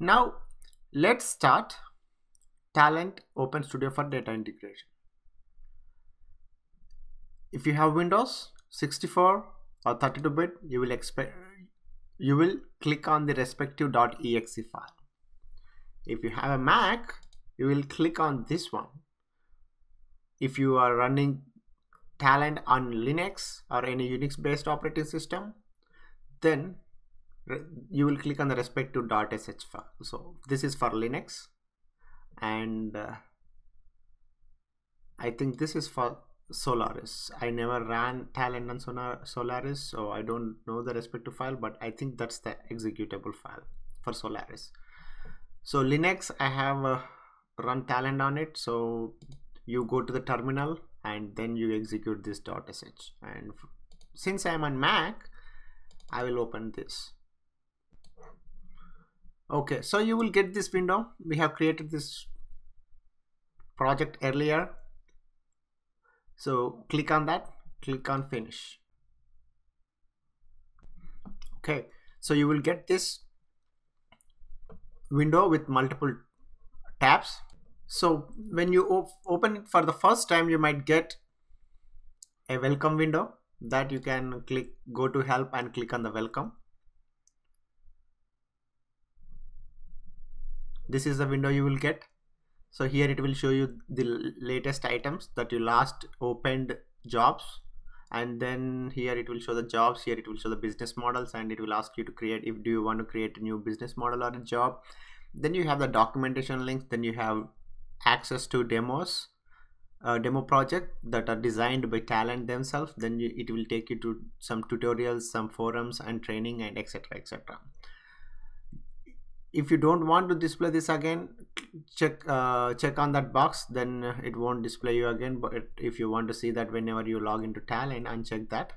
Now let's start Talend Open Studio for data integration. If you have Windows 64 or 32-bit, you will click on the respective .exe file. If you have a Mac, you will click on this one. If you are running Talend on Linux or any Unix based operating system, then you will click on the respective .sh file. So this is for Linux, and I think this is for Solaris. I never ran Talend on Solaris, so I don't know the respective file, but I think that's the executable file for Solaris. So Linux, I have run Talend on it. So you go to the terminal and then you execute this .sh. And since I'm on Mac, I will open this. Okay, so you will get this window. We have created this project earlier. So click on that, click on finish. Okay, so you will get this window with multiple tabs. So when you open it for the first time, you might get a welcome window that you can go to help and click on the welcome. This is the window you will get. So here it will show you the latest items that you last opened jobs, and then here it will show the jobs. Here it will show the business models, and it will ask you to create, if do you want to create a new business model or a job. Then you have the documentation links. Then you have access to demos, demo project that are designed by Talend themselves. Then it will take you to some tutorials, some forums and training, and etc, etc. If you don't want to display this again, check on that box, then it won't display you again. But if you want to see that whenever you log into Talend, uncheck that,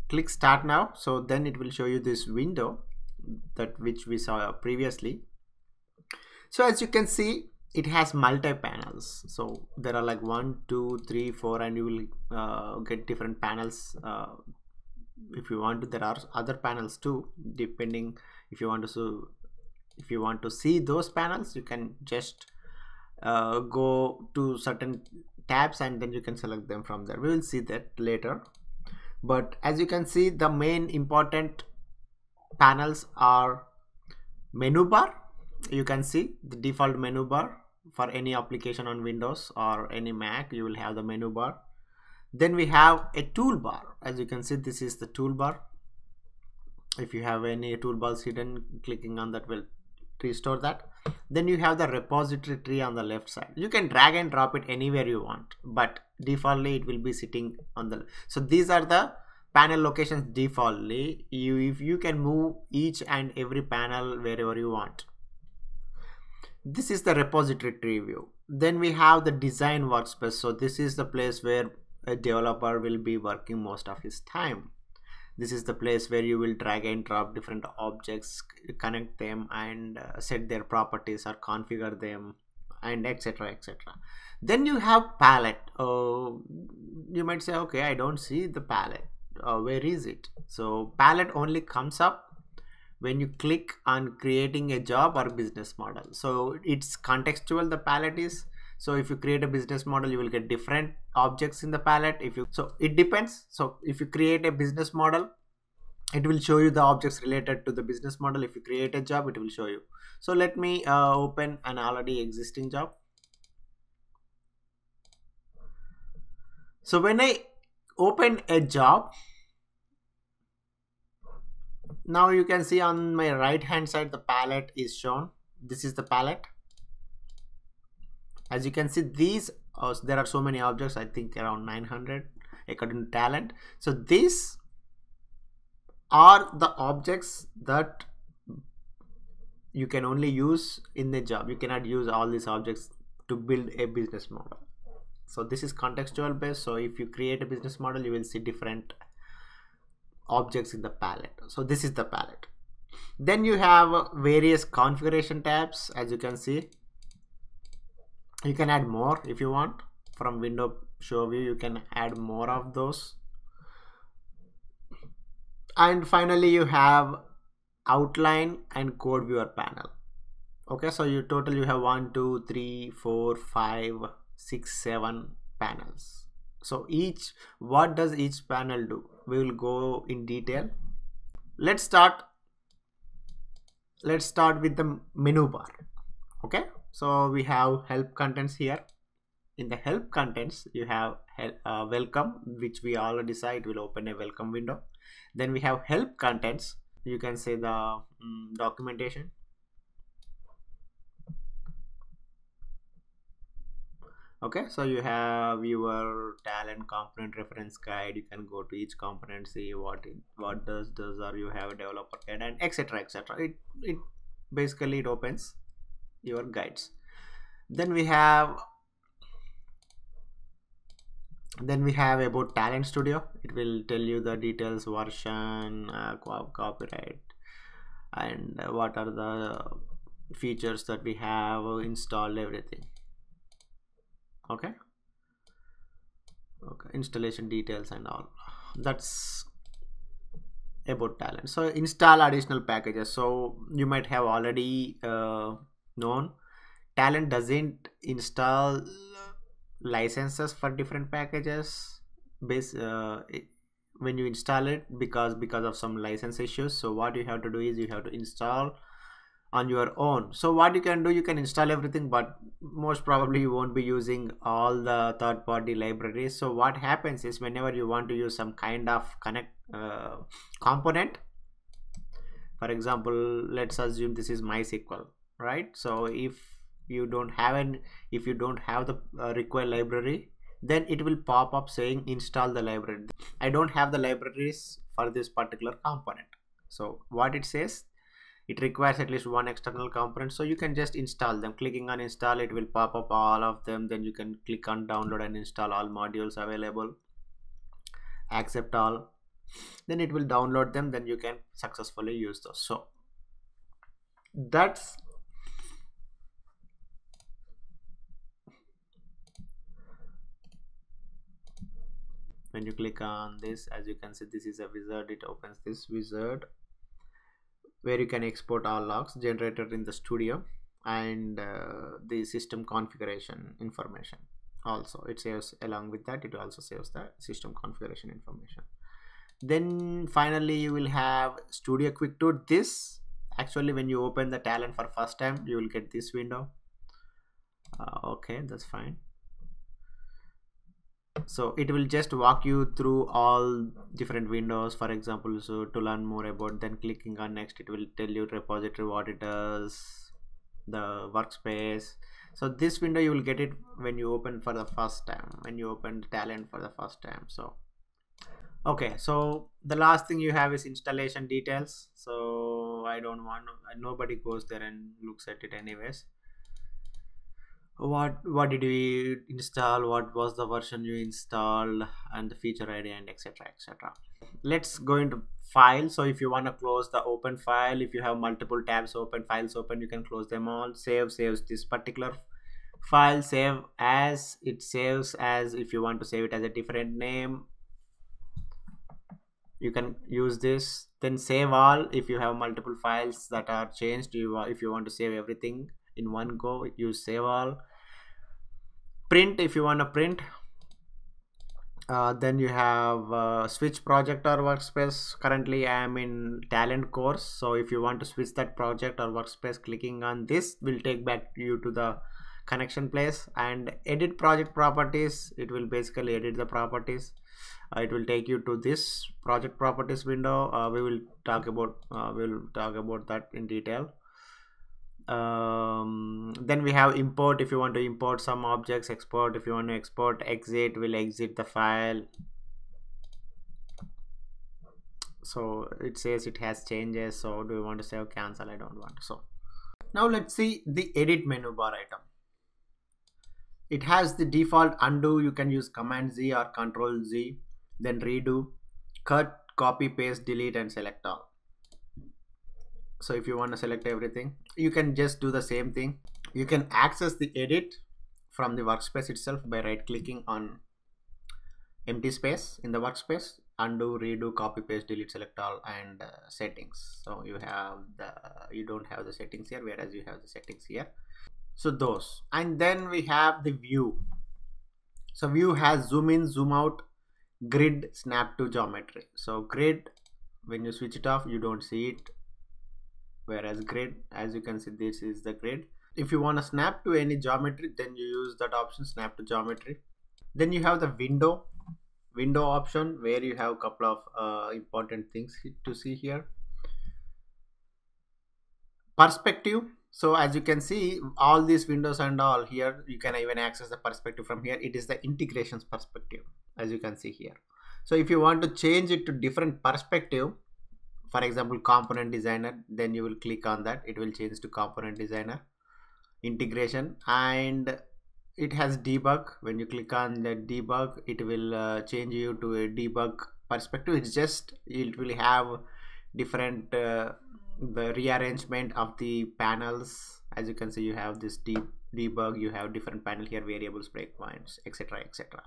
click start now. So then it will show you this window that which we saw previously. So as you can see, it has multi panels. So there are like 1, 2, 3, 4, and you will get different panels. If you want to, there are other panels too, depending. If you want to see those panels, you can just go to certain tabs and then you can select them from there. We will see that later. But as you can see, the main important panels are menu bar. You can see the default menu bar for any application on Windows or any Mac. You will have the menu bar. Then we have a toolbar. As you can see, this is the toolbar. If you have any toolbars hidden, clicking on that will restore that. Then you have the repository tree on the left side. You can drag and drop it anywhere you want, but defaultly it will be sitting on the. So these are the panel locations defaultly. If you can move each and every panel wherever you want. This is the repository tree view. Then we have the design workspace. So this is the place where a developer will be working most of his time. This is the place where you will drag and drop different objects, connect them, and set their properties or configure them, and etc, etc. Then you have palette. You might say, okay, I don't see the palette. Where is it? So palette only comes up when you click on creating a job or business model. So it's contextual, the palette is. So if you create a business model, you will get different objects in the palette. So it depends. So if you create a business model, it will show you the objects related to the business model. If you create a job, it will show you. So let me open an already existing job. So when I open a job, now you can see on my right hand side, the palette is shown. This is the palette. As you can see, these there are so many objects, I think around 900 according to Talend. So these are the objects that you can only use in the job. You cannot use all these objects to build a business model. So this is contextual based. So if you create a business model, you will see different objects in the palette. So this is the palette. Then you have various configuration tabs. As you can see, you can add more if you want. From window show view, you can add more of those. And finally, you have outline and code viewer panel. Okay, so you total you have 1 2 3 4 5 6 7 panels. So each, what does each panel do? We will go in detail. Let's start with the menu bar. Okay, so we have help contents here. In the help contents you have welcome, which we already said it will open a welcome window. Then we have help contents, you can say the documentation. Okay, so you have your talent component reference guide. You can go to each component, see what does, or you have a developer guide, and etc etc. It basically it opens your guides. Then we have about Talent Studio. It will tell you the details, version, copyright, and what are the features that we have installed, everything. Okay, installation details and all. That's about Talend. So install additional packages. So you might have already known Talend doesn't install licenses for different packages when you install it, because of some license issues. So what you have to do is you have to install on your own. So what you can do, you can install everything, but most probably you won't be using all the third-party libraries. So what happens is whenever you want to use some kind of component, for example, let's assume this is MySQL, right? So if you don't have the required library, then it will pop up saying install the library. I don't have the libraries for this particular component. So what it says, it requires at least one external component, so you can just install them. Clicking on install, it will pop up all of them. Then you can click on download and install all modules available, accept all, then it will download them. Then you can successfully use those. So that's when you click on this, as you can see, this is a wizard. It opens this wizard where you can export all logs generated in the studio, and the system configuration information also it saves. Along with that, it also saves the system configuration information. Then finally you will have Studio Quick Tool. This actually, when you open the Talend for first time, you will get this window. Okay, that's fine. So it will just walk you through all different windows, for example. So to learn more about, then clicking on next, it will tell you repository, what it does, the workspace. So this window you will get it when you open for the first time, when you open Talend for the first time. So okay, so the last thing you have is installation details. So I don't want, nobody goes there and looks at it anyways. What did we install, what was the version you installed, and the feature ID, and etc etc. Let's go into file. So if you want to close the open file, if you have multiple tabs open, files open, you can close them all. Saves this particular file. Save as, it saves as. If you want to save it as a different name, you can use this. Then save all. If you have multiple files that are changed, if you want to save everything in one go, use save all. Print, if you want to print. Then you have switch project or workspace. Currently I am in Talend course, so if you want to switch that project or workspace, clicking on this will take back you to the connection place. And edit project properties, it will basically edit the properties. It will take you to this project properties window. We will talk about that in detail. Then we have import. If you want to import some objects, export. If you want to export, exit will exit the file. So it says it has changes. So do you want to save, cancel? I don't want to. So now let's see the edit menu bar item. It has the default undo. You can use Command Z or Control Z. Then redo, cut, copy, paste, delete, and select all. So if you want to select everything, you can just do the same thing. You can access the edit from the workspace itself by right clicking on empty space in the workspace. undo, redo, copy, paste, delete, select all, and settings. So you don't have the settings here, whereas you have the settings here. So those, and then we have the view. So view has zoom in, zoom out, grid, snap to geometry. So grid, when you switch it off, you don't see it, whereas grid, as you can see, this is the grid. If you want to snap to any geometry, then you use that option, snap to geometry. Then you have the window option, where you have a couple of important things to see here. Perspective. So as you can see, all these windows and all here, you can even access the perspective from here. It is the integrations perspective, as you can see here. So if you want to change it to different perspective, for example component designer, then you will click on that. It will change to component designer. Integration, and it has debug. When you click on the debug, it will change you to a debug perspective. It's just, it will have different the rearrangement of the panels. As you can see, you have this debug, you have different panel here, variables, breakpoints, etc, etc.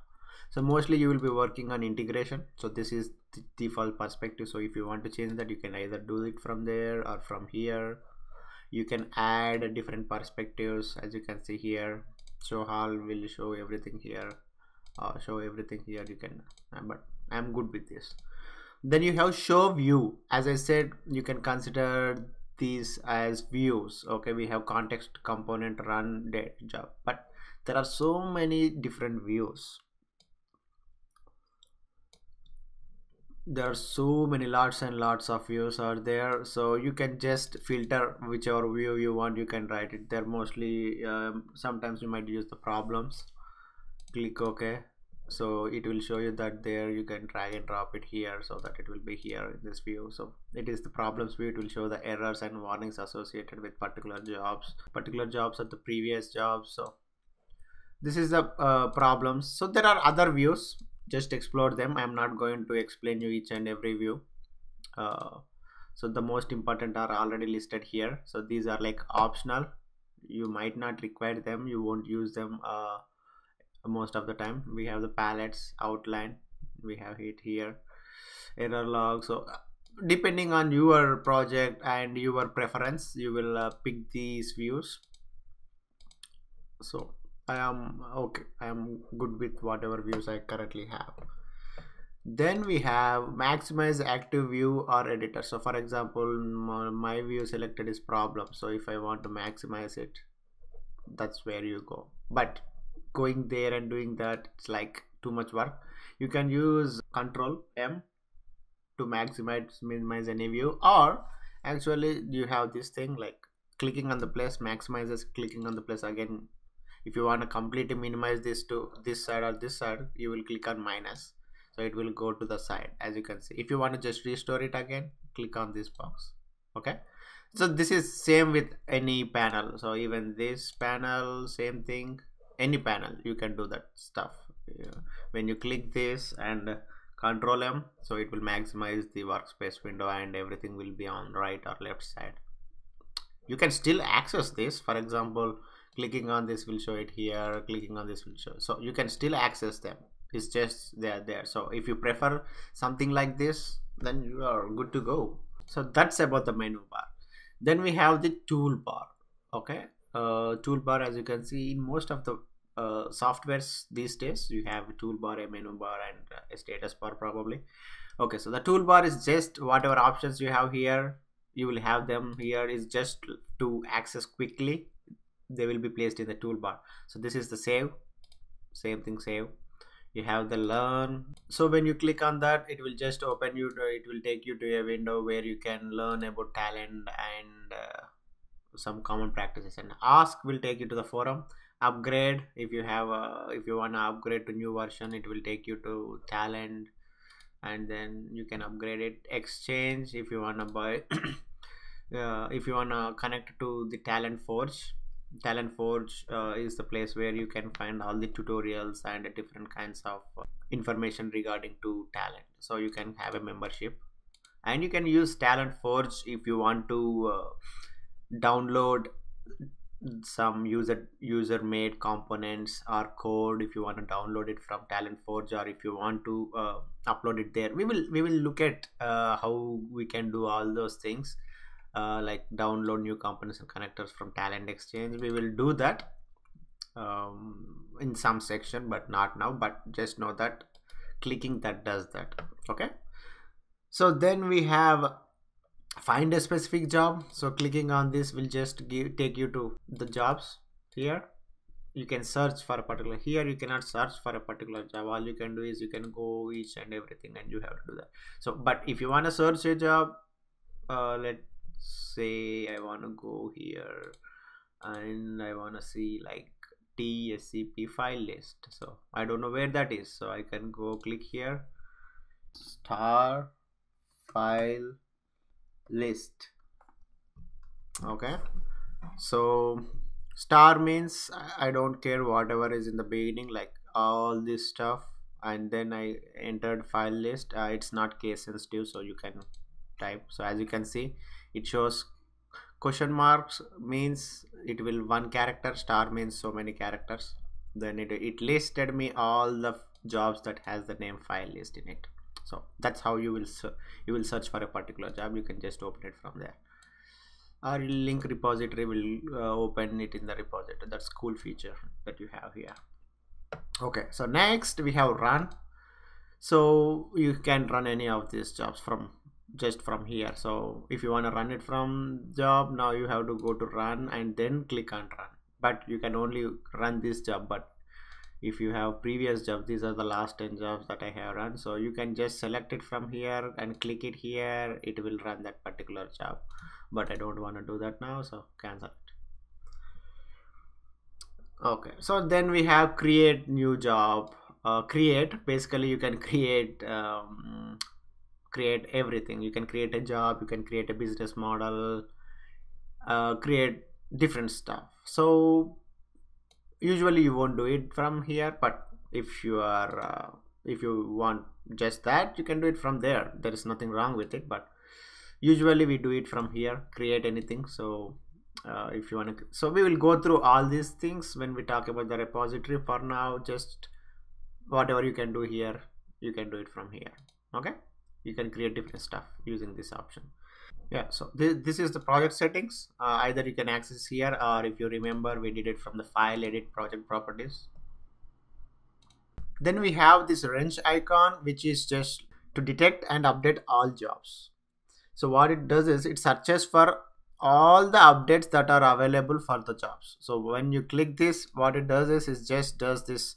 So mostly you will be working on integration. So this is the default perspective. So if you want to change that, you can either do it from there or from here. You can add different perspectives. As you can see here, show all will show everything here, show everything here. You can, but I'm good with this. Then you have show view. As I said, you can consider these as views. Okay, we have context, component, run, date, job, but there are so many different views. There are so many, lots and lots of views are there. So you can just filter whichever view you want. You can write it there. Mostly sometimes you might use the problems. Click OK. So it will show you that there. You can drag and drop it here, so that it will be here in this view. So it is the problems view. It will show the errors and warnings associated with particular jobs are the previous jobs. So this is the problems. So there are other views, just explore them. I am not going to explain you each and every view. So the most important are already listed here. So these are like optional. You might not require them, you won't use them most of the time. We have the palettes, outline, we have it here, error log. So depending on your project and your preference, you will pick these views. So I am okay, I am good with whatever views I currently have. Then we have maximize active view or editor. So for example, my view selected is problem. So if I want to maximize it, that's where you go. But going there and doing that, it's like too much work. You can use Control M to minimize any view, or actually you have this thing like clicking on the plus maximizes, clicking on the plus again. If you want to completely minimize this to this side or this side, you will click on minus, so it will go to the side. As you can see, if you want to just restore it again, click on this box. Okay, so this is same with any panel. So even this panel, same thing, any panel you can do that stuff. When you click this and Control M, so it will maximize the workspace window and everything will be on right or left side. You can still access this. For example, clicking on this will show it here, clicking on this will show, so you can still access them. It's just they are there. So if you prefer something like this, then you are good to go. So that's about the menu bar. Then we have the toolbar. Okay, toolbar, as you can see in most of the softwares these days, you have a toolbar, a menu bar, and a status bar probably. Okay, so the toolbar is just whatever options you have here, you will have them here. Is just to access quickly, they will be placed in the toolbar. So this is the save, same thing, save. You have the learn. So when you click on that, it will just open you, it will take you to a window where you can learn about Talend and some common practices. And ask will take you to the forum. Upgrade, if you have if you want to upgrade to new version, it will take you to Talend, and then you can upgrade it. Exchange, if you want to buy if you want to connect to the Talend Forge. Talend Forge is the place where you can find all the tutorials and different kinds of information regarding to Talend. So you can have a membership, and you can use Talend Forge if you want to download some user made components or code if you want to download it from Talend Forge, or if you want to upload it there. We will look at how we can do all those things, like download new components and connectors from Talend Exchange. We will do that in some section, but not now. But just know that clicking that does that. Okay, so then we have find a specific job. So clicking on this will just take you to the jobs. Here you can search for a particular, here you cannot search for a particular job. All you can do is you can go each and everything, and you have to do that. So but if you want to search a job, let's say I want to go here and I want to see like TSCP file list. So I don't know where that is, so I can go click here, star file list. Okay, so star means I don't care whatever is in the beginning, like all this stuff, and then I entered file list. It's not case sensitive, so you can type. So as you can see, it shows question marks means it will one character, star means so many characters. Then it listed me all the jobs that has the name file list in it. So that's how you will search for a particular job. You can just open it from there, or link repository will open it in the repository. That's cool feature that you have here. Okay, so next we have run. So you can run any of these jobs from just from here. So if you want to run it from job, now you have to go to run and then click on run. But you can only run this job. But if you have previous jobs, these are the last 10 jobs that I have run, so you can just select it from here and click it here. It will run that particular job, but I don't want to do that now, so cancel it. Okay, so then we have create new job. Create, basically you can create create everything. You can create a job, you can create a business model, create different stuff. So usually you won't do it from here, but if you are if you want just that, you can do it from there. There is nothing wrong with it, but usually we do it from here, create anything. So if you want to, so we will go through all these things when we talk about the repository. For now, just whatever you can do here, you can do it from here. Okay, you can create different stuff using this option. Yeah, so this is the project settings. Either you can access here, or if you remember, we did it from the file, edit, project properties. Then we have this wrench icon, which is just to detect and update all jobs. So what it does is it searches for all the updates that are available for the jobs. So when you click this, what it does is it just does this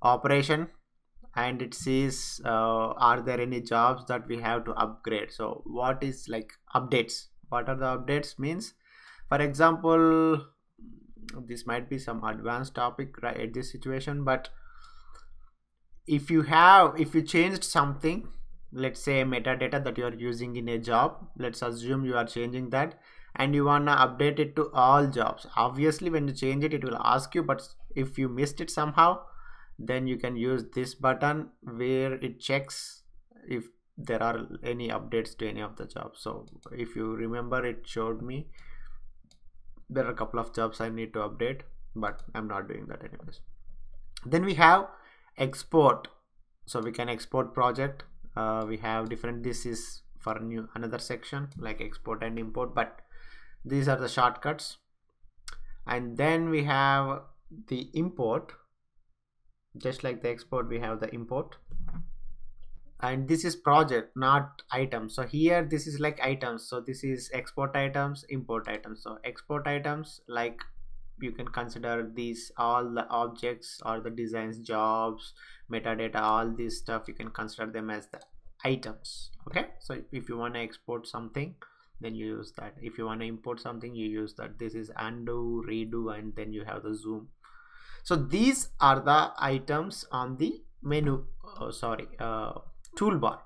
operation, and it sees are there any jobs that we have to upgrade. So what is like updates, what are the updates means, for example, this might be some advanced topic right at this situation, but if you changed something, let's say metadata that you are using in a job, let's assume you are changing that and you want to update it to all jobs. Obviously when you change it, it will ask you, but if you missed it somehow, then you can use this button where it checks if there are any updates to any of the jobs. So if you remember, it showed me there are a couple of jobs I need to update, but I'm not doing that anyways. Then we have export. So we can export project. We have different, this is for another section like export and import, but these are the shortcuts. And then we have the import. Just like the export, we have the import, and this is project, not items. So here this is like items, so this is export items, import items. So export items, like you can consider these all the objects or the designs, jobs, metadata, all this stuff, you can consider them as the items. Okay, so if you want to export something, then you use that. If you want to import something, you use that. This is undo, redo, and then you have the zoom. So these are the items on the menu, toolbar.